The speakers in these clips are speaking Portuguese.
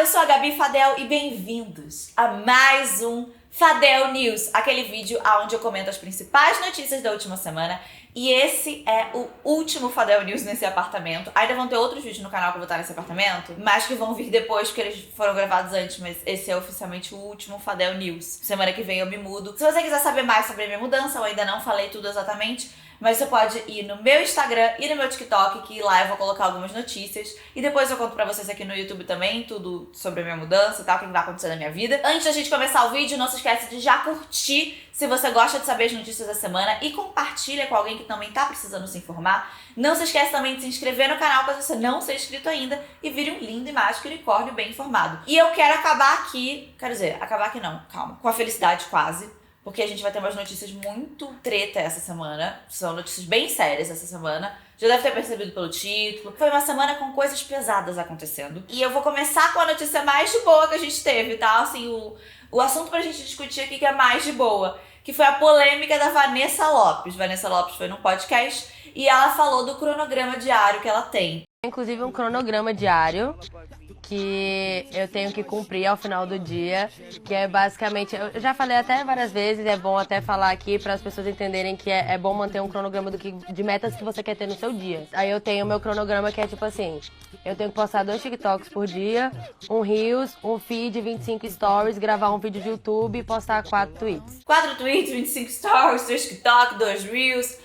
Eu sou a Gabi Fadel e bem-vindos a mais um Fadel News, aquele vídeo onde eu comento as principais notícias da última semana. E esse é o último Fadel News nesse apartamento. Ainda vão ter outros vídeos no canal que eu vou estar nesse apartamento, mas que vão vir depois, porque eles foram gravados antes. Mas esse é oficialmente o último Fadel News. Semana que vem eu me mudo. Se você quiser saber mais sobre a minha mudança, eu ainda não falei tudo exatamente, mas você pode ir no meu Instagram e no meu TikTok, que lá eu vou colocar algumas notícias. E depois eu conto pra vocês aqui no YouTube também, tudo sobre a minha mudança e tal, o que vai acontecer na minha vida. Antes da gente começar o vídeo, não se esquece de já curtir se você gosta de saber as notícias da semana e compartilha com alguém que também tá precisando se informar. Não se esquece também de se inscrever no canal caso você não seja inscrito ainda e vire um lindo e mágico unicórnio bem informado. E eu quero acabar aqui, acabar aqui não, calma, com a felicidade quase. Porque a gente vai ter umas notícias muito treta essa semana. São notícias bem sérias essa semana. Já deve ter percebido pelo título. Foi uma semana com coisas pesadas acontecendo. E eu vou começar com a notícia mais de boa que a gente teve, tá? Assim, o assunto pra gente discutir aqui que é mais de boa. Que foi a polêmica da Vanessa Lopes. Vanessa Lopes foi num podcast e ela falou do cronograma diário que ela tem. Inclusive um cronograma diário que eu tenho que cumprir ao final do dia, que é basicamente, eu já falei até várias vezes, é bom até falar aqui para as pessoas entenderem que é bom manter um cronograma de metas que você quer ter no seu dia. Aí eu tenho o meu cronograma que é tipo assim, eu tenho que postar 2 TikToks por dia, um Reels, um feed, 25 stories, gravar um vídeo de YouTube e postar 4 tweets. 4 tweets, 25 stories, 2 TikTok, 2 Reels.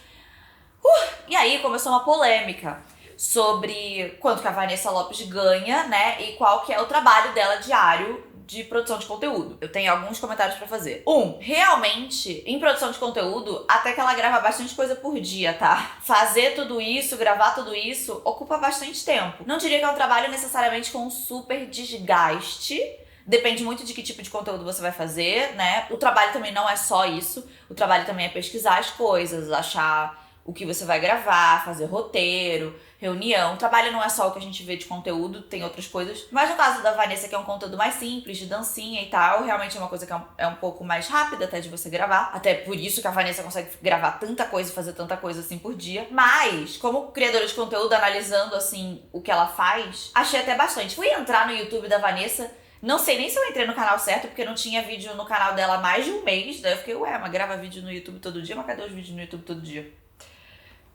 E aí começou uma polêmica sobre quanto que a Vanessa Lopes ganha, né, e qual que é o trabalho dela diário de produção de conteúdo. Eu tenho alguns comentários pra fazer. Realmente, em produção de conteúdo, até que ela grava bastante coisa por dia, tá? Fazer tudo isso, gravar tudo isso, ocupa bastante tempo. Não diria que é um trabalho necessariamente com um super desgaste. Depende muito de que tipo de conteúdo você vai fazer, né? O trabalho também não é só isso. O trabalho também é pesquisar as coisas, achar o que você vai gravar, fazer roteiro, reunião. O trabalho não é só o que a gente vê de conteúdo, tem outras coisas. Mas no caso da Vanessa, que é um conteúdo mais simples, de dancinha e tal, realmente é uma coisa que é um pouco mais rápida até de você gravar. Até por isso que a Vanessa consegue gravar tanta coisa e fazer tanta coisa assim por dia. Mas, como criadora de conteúdo, analisando assim o que ela faz, achei até bastante. Fui entrar no YouTube da Vanessa, não sei nem se eu entrei no canal certo, porque não tinha vídeo no canal dela há mais de um mês. Daí eu fiquei, mas grava vídeo no YouTube todo dia? Mas cadê os vídeos no YouTube todo dia?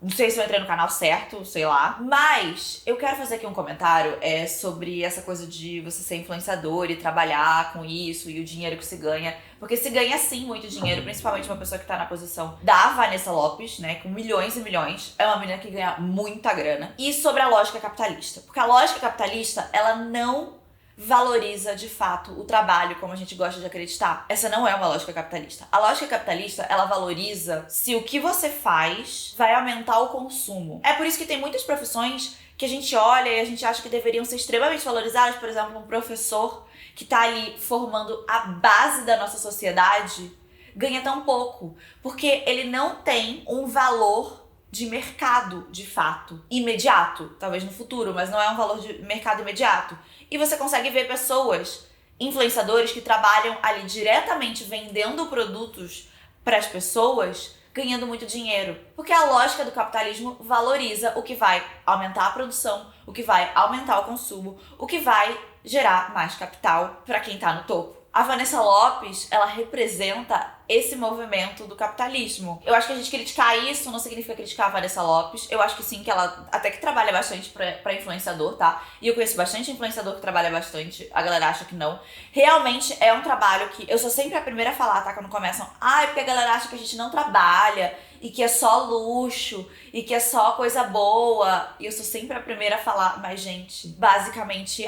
Não sei se eu entrei no canal certo, sei lá. Mas eu quero fazer aqui um comentário sobre essa coisa de você ser influenciador e trabalhar com isso e o dinheiro que se ganha. Porque se ganha sim muito dinheiro, principalmente uma pessoa que tá na posição da Vanessa Lopes, né, com milhões e milhões. É uma menina que ganha muita grana. E sobre a lógica capitalista. Porque a lógica capitalista, ela não valoriza de fato o trabalho como a gente gosta de acreditar. Essa não é uma lógica capitalista. A lógica capitalista, ela valoriza se o que você faz vai aumentar o consumo. É por isso que tem muitas profissões que a gente olha e a gente acha que deveriam ser extremamente valorizadas. Por exemplo, um professor que tá ali formando a base da nossa sociedade ganha tão pouco, porque ele não tem um valor de mercado, de fato, imediato, talvez no futuro, mas não é um valor de mercado imediato. E você consegue ver pessoas, influenciadores que trabalham ali diretamente vendendo produtos para as pessoas, ganhando muito dinheiro. Porque a lógica do capitalismo valoriza o que vai aumentar a produção, o que vai aumentar o consumo, o que vai gerar mais capital para quem tá no topo. A Vanessa Lopes, ela representa esse movimento do capitalismo. Eu acho que a gente criticar isso não significa criticar a Vanessa Lopes. Eu acho que sim, que ela até que trabalha bastante pra influenciador, tá? E eu conheço bastante influenciador que trabalha bastante. A galera acha que não. Realmente é um trabalho que eu sou sempre a primeira a falar, tá? Quando começam, porque a galera acha que a gente não trabalha e que é só luxo e que é só coisa boa. E eu sou sempre a primeira a falar, mas gente, basicamente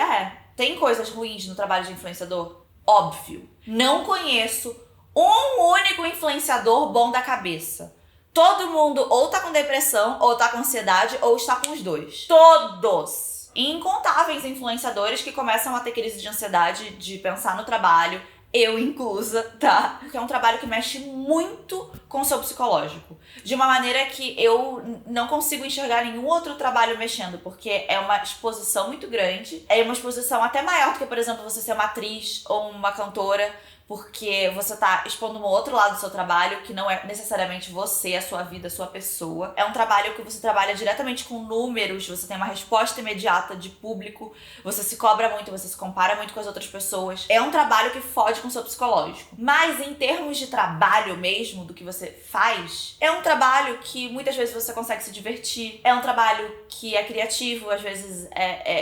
tem coisas ruins no trabalho de influenciador? Óbvio. Não conheço um único influenciador bom da cabeça. Todo mundo ou tá com depressão, ou tá com ansiedade, ou está com os dois. Todos! Incontáveis influenciadores que começam a ter crise de ansiedade, de pensar no trabalho, eu inclusa, tá? Porque é um trabalho que mexe muito com o seu psicológico. De uma maneira que eu não consigo enxergar nenhum outro trabalho mexendo, porque é uma exposição muito grande. É uma exposição até maior do que, por exemplo, você ser uma atriz ou uma cantora, porque você tá expondo um outro lado do seu trabalho, que não é necessariamente você, a sua vida, a sua pessoa. É um trabalho que você trabalha diretamente com números, você tem uma resposta imediata de público, você se cobra muito, você se compara muito com as outras pessoas. É um trabalho que fode com o seu psicológico. Mas em termos de trabalho mesmo, do que você faz, é um trabalho que muitas vezes você consegue se divertir, é um trabalho que é criativo, às vezes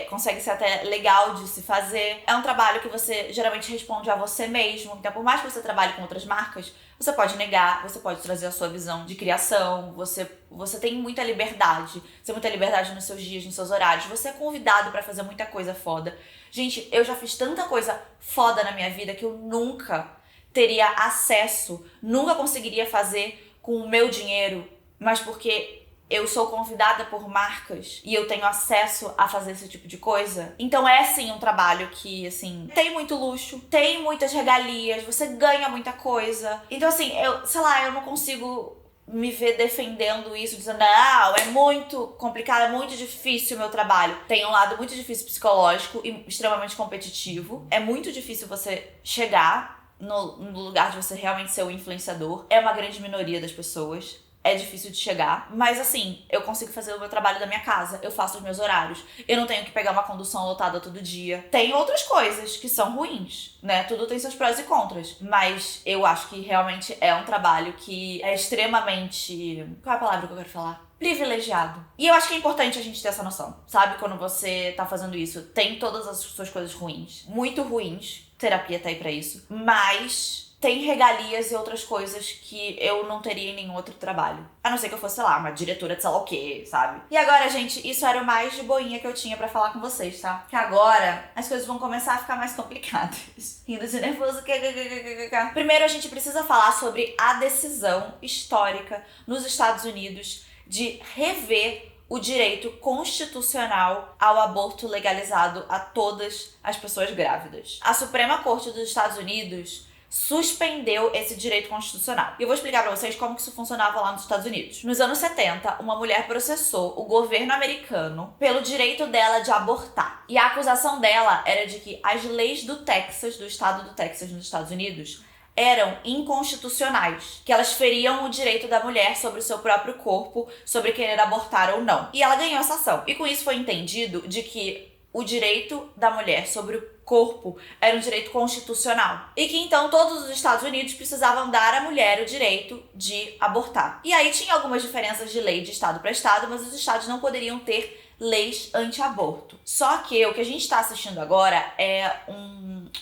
consegue ser até legal de se fazer, é um trabalho que você geralmente responde a você mesmo. Então, por mais que você trabalhe com outras marcas, você pode negar, você pode trazer a sua visão de criação, você tem muita liberdade. Você tem muita liberdade nos seus dias, nos seus horários. Você é convidado pra fazer muita coisa foda. Gente, eu já fiz tanta coisa foda na minha vida que eu nunca teria acesso, nunca conseguiria fazer com o meu dinheiro, mas porque eu sou convidada por marcas e eu tenho acesso a fazer esse tipo de coisa. Então é sim um trabalho que, assim, tem muito luxo, tem muitas regalias, você ganha muita coisa. Então assim, eu não consigo me ver defendendo isso, dizendo, não, é muito complicado, é muito difícil o meu trabalho. Tem um lado muito difícil psicológico e extremamente competitivo. É muito difícil você chegar no lugar de você realmente ser o influenciador. É uma grande minoria das pessoas. É difícil de chegar, mas assim, eu consigo fazer o meu trabalho da minha casa, eu faço os meus horários, eu não tenho que pegar uma condução lotada todo dia. Tem outras coisas que são ruins, né? Tudo tem seus prós e contras, mas eu acho que realmente é um trabalho que é extremamente... Qual é a palavra que eu quero falar? Privilegiado. E eu acho que é importante a gente ter essa noção, sabe? Quando você tá fazendo isso, tem todas as suas coisas ruins, muito ruins, terapia tá aí pra isso, mas... tem regalias e outras coisas que eu não teria em nenhum outro trabalho. A não ser que eu fosse, sei lá, uma diretora de sei lá o quê, sabe? E agora, gente, isso era o mais de boinha que eu tinha pra falar com vocês, tá? Que agora as coisas vão começar a ficar mais complicadas. Rindo de nervoso. Primeiro, a gente precisa falar sobre a decisão histórica nos Estados Unidos de rever o direito constitucional ao aborto legalizado a todas as pessoas grávidas. A Suprema Corte dos Estados Unidos suspendeu esse direito constitucional. E eu vou explicar pra vocês como que isso funcionava lá nos Estados Unidos. Nos anos 70, uma mulher processou o governo americano pelo direito dela de abortar. E a acusação dela era de que as leis do Texas, do estado do Texas nos Estados Unidos, eram inconstitucionais, que elas feriam o direito da mulher sobre o seu próprio corpo, sobre querer abortar ou não. E ela ganhou essa ação. E com isso foi entendido de que o direito da mulher sobre o corpo era um direito constitucional. E que então todos os Estados Unidos precisavam dar à mulher o direito de abortar. E aí tinha algumas diferenças de lei de estado para estado, mas os estados não poderiam ter leis anti-aborto. Só que o que a gente está assistindo agora é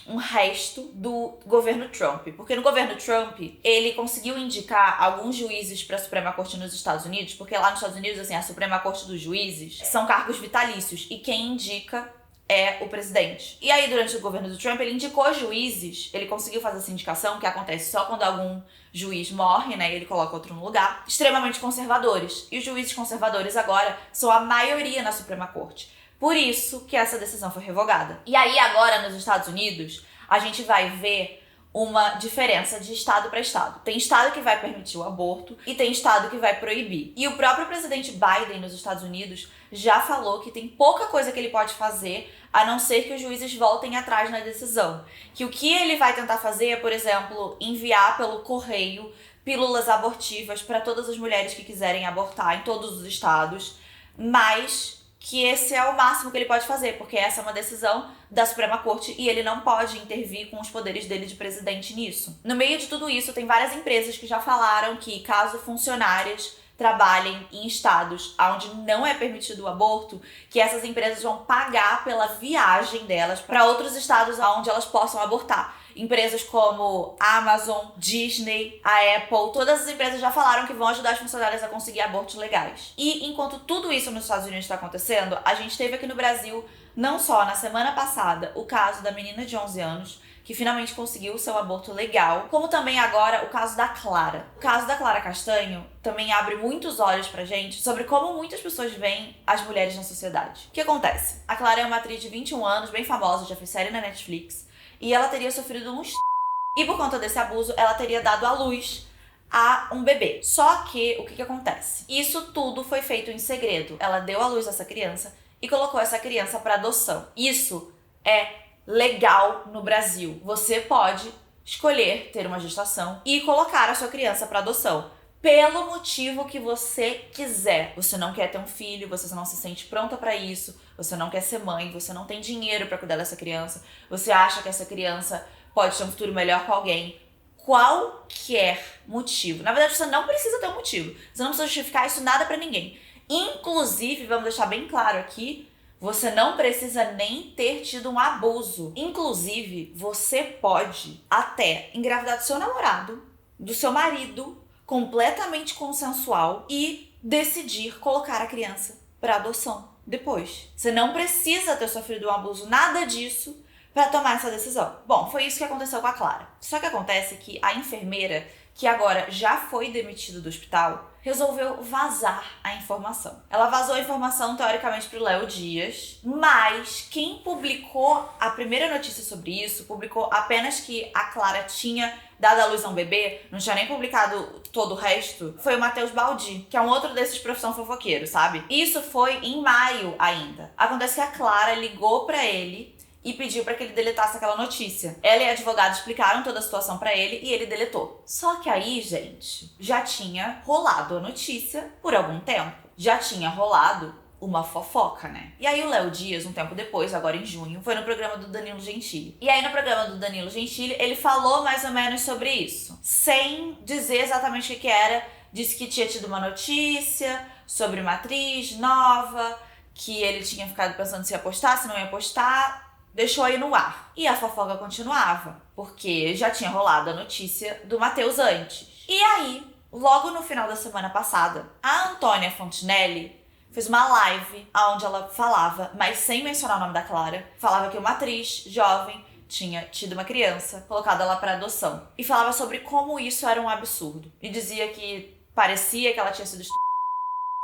um resto do governo Trump. Porque no governo Trump, ele conseguiu indicar alguns juízes para a Suprema Corte nos Estados Unidos, porque lá nos Estados Unidos, assim, a Suprema Corte dos juízes são cargos vitalícios, e quem indica é o presidente. E aí, durante o governo do Trump, ele indicou juízes, ele conseguiu fazer essa indicação, que acontece só quando algum juiz morre, né, e ele coloca outro no lugar, extremamente conservadores. E os juízes conservadores agora são a maioria na Suprema Corte. Por isso que essa decisão foi revogada. E aí, agora, nos Estados Unidos, a gente vai ver uma diferença de estado para estado. Tem estado que vai permitir o aborto e tem estado que vai proibir. E o próprio presidente Biden nos Estados Unidos já falou que tem pouca coisa que ele pode fazer a não ser que os juízes voltem atrás na decisão. Que o que ele vai tentar fazer é, por exemplo, enviar pelo correio pílulas abortivas para todas as mulheres que quiserem abortar em todos os estados, mas que esse é o máximo que ele pode fazer, porque essa é uma decisão da Suprema Corte e ele não pode intervir com os poderes dele de presidente nisso. No meio de tudo isso, tem várias empresas que já falaram que, caso funcionárias trabalhem em estados onde não é permitido o aborto, que essas empresas vão pagar pela viagem delas para outros estados onde elas possam abortar. Empresas como Amazon, Disney, a Apple, todas as empresas já falaram que vão ajudar as funcionárias a conseguir abortos legais. E enquanto tudo isso nos Estados Unidos está acontecendo, a gente teve aqui no Brasil, não só na semana passada, o caso da menina de 11 anos, que finalmente conseguiu o seu aborto legal, como também agora o caso da Clara. O caso da Clara Castanho também abre muitos olhos pra gente sobre como muitas pessoas veem as mulheres na sociedade. O que acontece? A Clara é uma atriz de 21 anos, bem famosa, já fez série na Netflix, e ela teria sofrido e por conta desse abuso, ela teria dado à luz a um bebê. Só que, o que acontece? Isso tudo foi feito em segredo. Ela deu à luz essa criança e colocou essa criança para adoção. Isso é legal no Brasil. Você pode escolher ter uma gestação e colocar a sua criança para adoção. Pelo motivo que você quiser. Você não quer ter um filho, você não se sente pronta para isso, você não quer ser mãe, você não tem dinheiro para cuidar dessa criança, você acha que essa criança pode ter um futuro melhor com alguém. Qualquer motivo. Na verdade, você não precisa ter um motivo. Você não precisa justificar isso nada pra ninguém. Inclusive, vamos deixar bem claro aqui, você não precisa nem ter tido um abuso. Inclusive, você pode até engravidar do seu namorado, do seu marido, completamente consensual e decidir colocar a criança para adoção depois. Você não precisa ter sofrido um abuso, nada disso, para tomar essa decisão. Bom, foi isso que aconteceu com a Clara. Só que acontece que a enfermeira, que agora já foi demitida do hospital, resolveu vazar a informação. Ela vazou a informação, teoricamente, pro Léo Dias, mas quem publicou a primeira notícia sobre isso, publicou apenas que a Clara tinha dado à luz a um bebê, não tinha nem publicado todo o resto, foi o Matheus Baldi, que é um outro desses profissão fofoqueiro, sabe? Isso foi em maio ainda. Acontece que a Clara ligou pra ele e pediu pra que ele deletasse aquela notícia. Ela e a advogada explicaram toda a situação pra ele e ele deletou. Só que aí, gente, já tinha rolado a notícia por algum tempo. Já tinha rolado uma fofoca, né? E aí o Léo Dias, um tempo depois, agora em junho, foi no programa do Danilo Gentili. E aí no programa do Danilo Gentili, ele falou mais ou menos sobre isso. Sem dizer exatamente o que era. Disse que tinha tido uma notícia sobre uma atriz nova, que ele tinha ficado pensando se ia postar, se não ia postar. Deixou aí no ar. E a fofoca continuava, porque já tinha rolado a notícia do Matheus antes. E aí, logo no final da semana passada, a Antônia Fontinelli fez uma live onde ela falava, mas sem mencionar o nome da Clara, falava que uma atriz jovem tinha tido uma criança, colocada lá para adoção. E falava sobre como isso era um absurdo. E dizia que parecia que ela tinha sido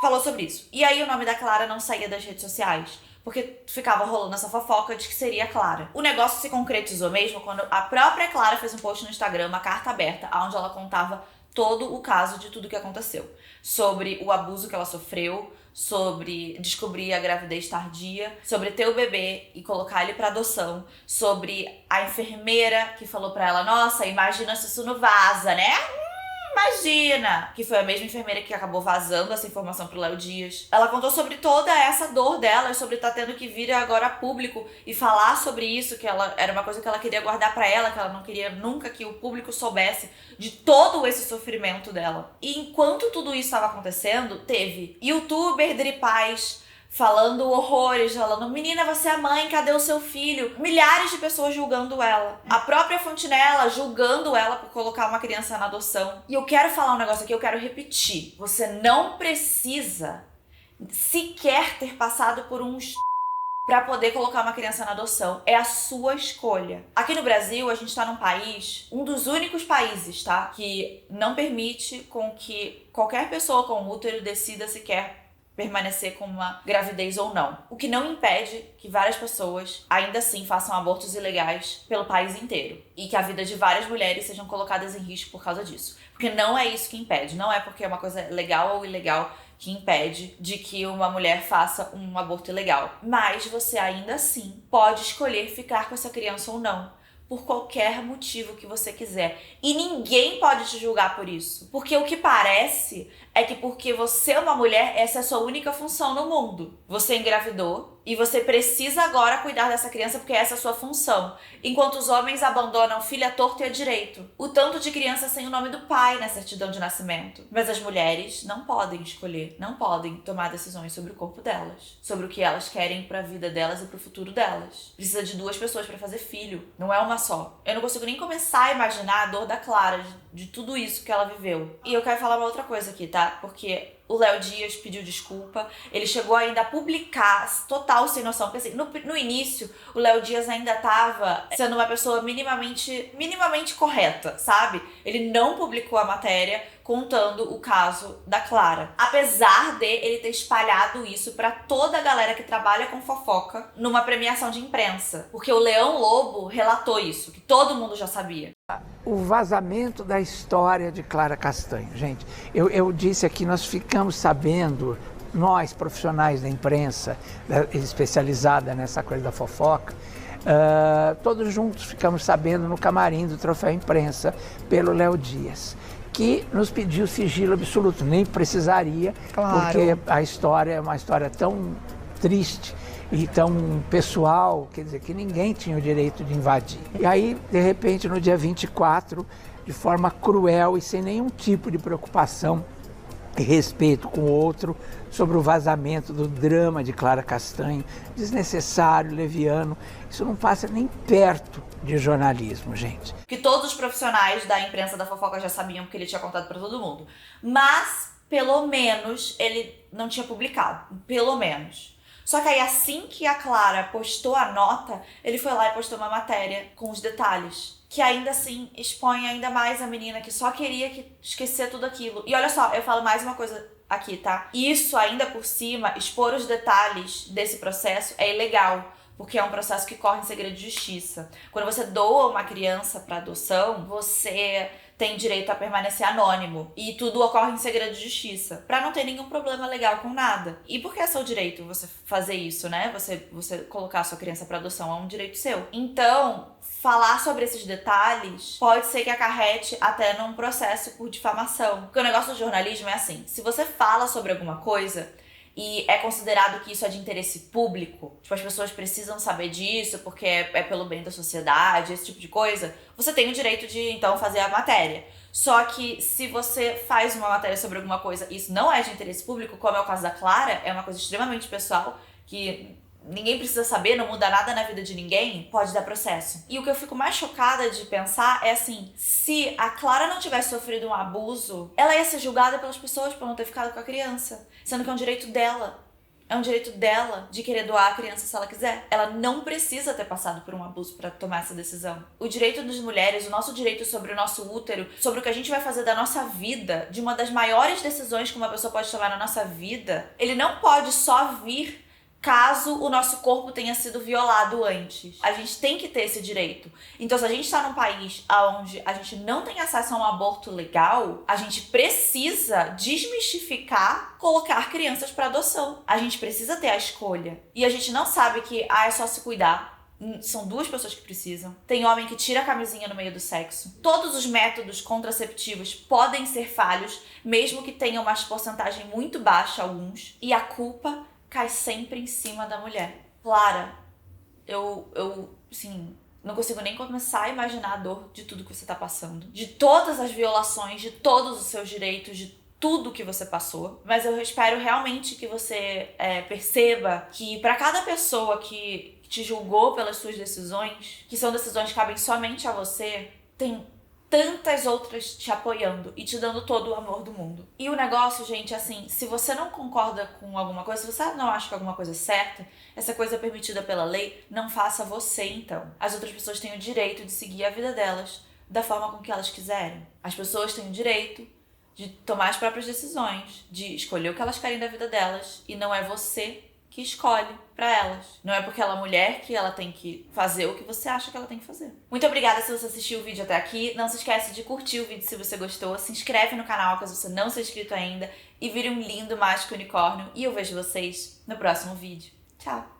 falou sobre isso. E aí o nome da Clara não saía das redes sociais, porque ficava rolando essa fofoca de que seria a Clara. O negócio se concretizou mesmo quando a própria Clara fez um post no Instagram, uma carta aberta, onde ela contava todo o caso de tudo que aconteceu. Sobre o abuso que ela sofreu, sobre descobrir a gravidez tardia, sobre ter o bebê e colocar ele pra adoção, sobre a enfermeira que falou pra ela, nossa, imagina se isso não vaza, né? Imagina! Que foi a mesma enfermeira que acabou vazando essa informação pro Léo Dias. Ela contou sobre toda essa dor dela, sobre estar tendo que vir agora a público e falar sobre isso, que ela era uma coisa que ela queria guardar pra ela, que ela não queria nunca que o público soubesse de todo esse sofrimento dela. E enquanto tudo isso estava acontecendo, teve youtuber Dri Paz falando horrores, falando, menina, você é mãe, cadê o seu filho? Milhares de pessoas julgando ela. A própria Fontinella julgando ela por colocar uma criança na adoção. E eu quero falar um negócio aqui, eu quero repetir. Você não precisa sequer ter passado por pra poder colocar uma criança na adoção. É a sua escolha. Aqui no Brasil, a gente tá num país, um dos únicos países, tá? Que não permite com que qualquer pessoa com útero decida se quer permanecer com uma gravidez ou não. O que não impede que várias pessoas ainda assim façam abortos ilegais pelo país inteiro. E que a vida de várias mulheres sejam colocadas em risco por causa disso. Porque não é isso que impede. Não é porque é uma coisa legal ou ilegal que impede de que uma mulher faça um aborto ilegal. Mas você ainda assim pode escolher ficar com essa criança ou não. Por qualquer motivo que você quiser. E ninguém pode te julgar por isso. Porque o que parece é que porque você é uma mulher, essa é a sua única função no mundo. Você engravidou e você precisa agora cuidar dessa criança porque essa é a sua função. Enquanto os homens abandonam filho à torto e à direito. O tanto de crianças sem o nome do pai na certidão de nascimento. Mas as mulheres não podem escolher, não podem tomar decisões sobre o corpo delas. Sobre o que elas querem pra vida delas e pro futuro delas. Precisa de 2 pessoas pra fazer filho. Não é uma só. Eu não consigo nem começar a imaginar a dor da Clara, de tudo isso que ela viveu. E eu quero falar uma outra coisa aqui, tá? Porque o Léo Dias pediu desculpa, ele chegou ainda a publicar, total sem noção, porque assim, no início, o Léo Dias ainda tava sendo uma pessoa minimamente correta, sabe? Ele não publicou a matéria contando o caso da Clara. Apesar de ele ter espalhado isso pra toda a galera que trabalha com fofoca numa premiação de imprensa. Porque o Leão Lobo relatou isso, que todo mundo já sabia. O vazamento da história de Clara Castanho. Gente, eu disse aqui, nós ficamos sabendo, nós profissionais da imprensa, especializada nessa coisa da fofoca, Todos juntos ficamos sabendo no camarim do Troféu Imprensa pelo Léo Dias, que nos pediu sigilo absoluto, nem precisaria, porque a história é uma história tão triste e tão pessoal, quer dizer, que ninguém tinha o direito de invadir. E aí, de repente, no dia 24, de forma cruel e sem nenhum tipo de preocupação e respeito com o outro, sobre o vazamento do drama de Clara Castanho, desnecessário, leviano, isso não passa nem perto de jornalismo, gente. Que todos os profissionais da imprensa da fofoca já sabiam, porque ele tinha contado pra todo mundo. Mas, pelo menos, ele não tinha publicado. Pelo menos. Só que aí, assim que a Clara postou a nota, ele foi lá e postou uma matéria com os detalhes, que ainda assim expõe ainda mais a menina que só queria esquecer tudo aquilo. E olha só, eu falo mais uma coisa aqui, tá? Isso ainda por cima, expor os detalhes desse processo é ilegal, porque é um processo que corre em segredo de justiça. Quando você doa uma criança para adoção, você tem direito a permanecer anônimo e tudo ocorre em segredo de justiça, para não ter nenhum problema legal com nada. E por que é seu direito você fazer isso, né? Você colocar a sua criança para adoção é um direito seu. Então, falar sobre esses detalhes pode ser que acarrete até num processo por difamação. Porque o negócio do jornalismo é assim, se você fala sobre alguma coisa e é considerado que isso é de interesse público, tipo, as pessoas precisam saber disso porque é pelo bem da sociedade, esse tipo de coisa, você tem o direito de, então, fazer a matéria. Só que se você faz uma matéria sobre alguma coisa e isso não é de interesse público, como é o caso da Clara, é uma coisa extremamente pessoal, que ninguém precisa saber, não muda nada na vida de ninguém, pode dar processo. E o que eu fico mais chocada de pensar é assim, se a Clara não tivesse sofrido um abuso, ela ia ser julgada pelas pessoas por não ter ficado com a criança, sendo que é um direito dela. É um direito dela de querer doar a criança se ela quiser. Ela não precisa ter passado por um abuso para tomar essa decisão. O direito das mulheres, o nosso direito sobre o nosso útero, sobre o que a gente vai fazer da nossa vida, de uma das maiores decisões que uma pessoa pode tomar na nossa vida, ele não pode só vir caso o nosso corpo tenha sido violado antes. A gente tem que ter esse direito. Então, se a gente está num país onde a gente não tem acesso a um aborto legal, a gente precisa desmistificar colocar crianças para adoção. A gente precisa ter a escolha. E a gente não sabe que é só se cuidar. São duas pessoas que precisam. Tem homem que tira a camisinha no meio do sexo. Todos os métodos contraceptivos podem ser falhos, mesmo que tenham uma porcentagem muito baixa, alguns. E a culpa cai sempre em cima da mulher. Clara, eu assim, não consigo nem começar a imaginar a dor de tudo que você tá passando. De todas as violações, de todos os seus direitos, de tudo que você passou. Mas eu espero realmente que você perceba que para cada pessoa que te julgou pelas suas decisões, que são decisões que cabem somente a você, tem tantas outras te apoiando e te dando todo o amor do mundo. E o negócio, gente, assim, se você não concorda com alguma coisa, se você não acha que alguma coisa é certa, essa coisa é permitida pela lei, não faça você, então. As outras pessoas têm o direito de seguir a vida delas da forma com que elas quiserem. As pessoas têm o direito de tomar as próprias decisões, de escolher o que elas querem da vida delas, e não é você que escolhe pra elas. Não é porque ela é mulher que ela tem que fazer o que você acha que ela tem que fazer. Muito obrigada se você assistiu o vídeo até aqui. Não se esquece de curtir o vídeo se você gostou. Se inscreve no canal caso você não seja inscrito ainda. E vire um lindo mágico unicórnio. E eu vejo vocês no próximo vídeo. Tchau!